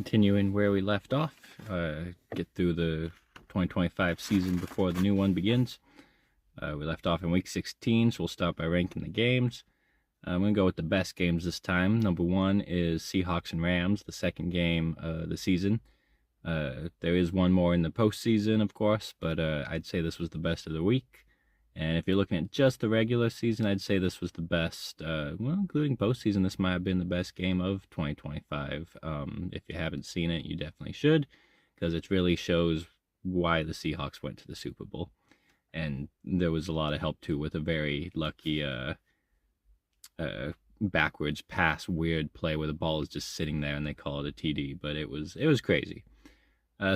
continuing where we left off, get through the 2025 season before the new one begins. We left off in week 16, so we'll start by ranking the games. I'm going to go with the best games this time. Number one is Seahawks and Rams, the second game of the season. There is one more in the postseason, of course, but I'd say this was the best of the week. And if you're looking at just the regular season, I'd say this was the best. Including postseason, this might have been the best game of 2025. If you haven't seen it, you definitely should, because it really shows why the Seahawks went to the Super Bowl. And there was a lot of help, too, with a very lucky backwards pass, weird play where the ball is just sitting there and they call it a TD. But it was crazy.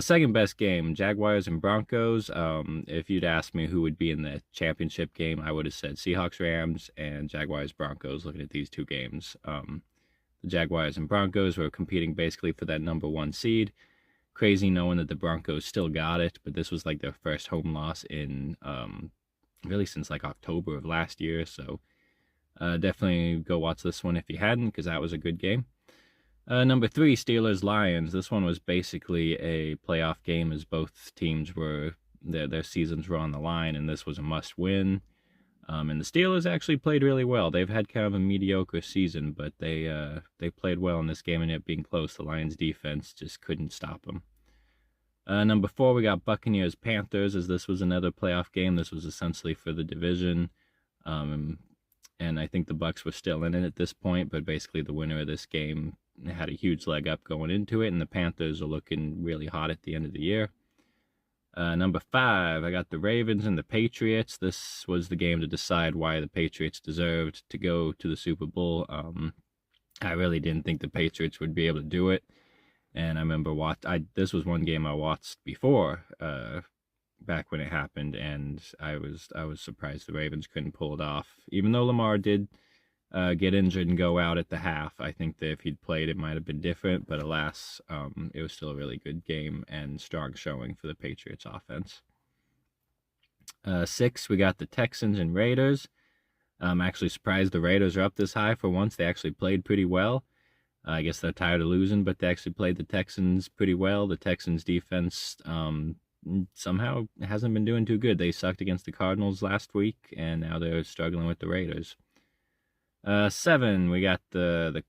Second best game, Jaguars and Broncos. If you'd asked me who would be in the championship game, I would have said Seahawks, Rams, and Jaguars, Broncos, looking at these two games. The Jaguars and Broncos were competing basically for that number one seed. Crazy knowing that the Broncos still got it, but this was like their first home loss in really since like October of last year. So definitely go watch this one if you hadn't, because that was a good game. Number three, Steelers-Lions. This one was basically a playoff game, as both teams were their seasons were on the line, and this was a must-win. And the Steelers actually played really well. They've had kind of a mediocre season, but they played well in this game, and it being close, the Lions' defense just couldn't stop them. Number four, we got Buccaneers-Panthers, as this was another playoff game. This was essentially for the division. And I think the Bucs were still in it at this point, but basically the winner of this game had a huge leg up going into it, and the Panthers are looking really hot at the end of the year. Number five, I got the Ravens and the Patriots. This was the game to decide why the Patriots deserved to go to the Super Bowl. I really didn't think the Patriots would be able to do it, and I remember this was one game I watched before, back when it happened, and I was surprised the Ravens couldn't pull it off. Even though Lamar did get injured and go out at the half, I think that if he'd played, it might have been different. But alas, it was still a really good game and strong showing for the Patriots offense. Six, we got the Texans and Raiders. I'm actually surprised the Raiders are up this high for once. They actually played pretty well. I guess they're tired of losing, but they actually played the Texans pretty well. The Texans defense somehow hasn't been doing too good. They sucked against the Cardinals last week, and now they're struggling with the Raiders. Seven, we got the